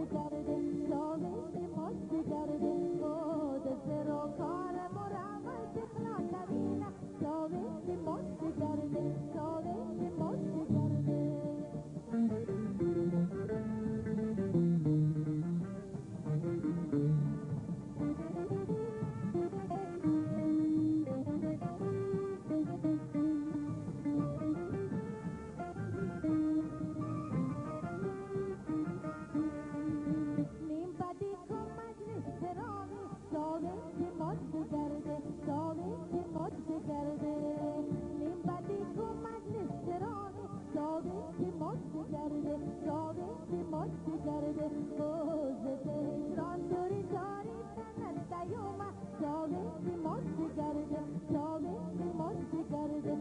کرده ساوشی مشتی کرده خود سر و کار مرمت اخلا نبینه ساوشی مشتی کرده ساوشی مشتی کرده ساوشی مشتی کرده ساوشی مشتی کرده نیم بدی کو مجلس ترانی ساوشی مشتی کرده ساوشی مشتی کرده روز تهران دوری داری تنت دیومه ساوشی مشتی کرده ساوشی مشتی کرده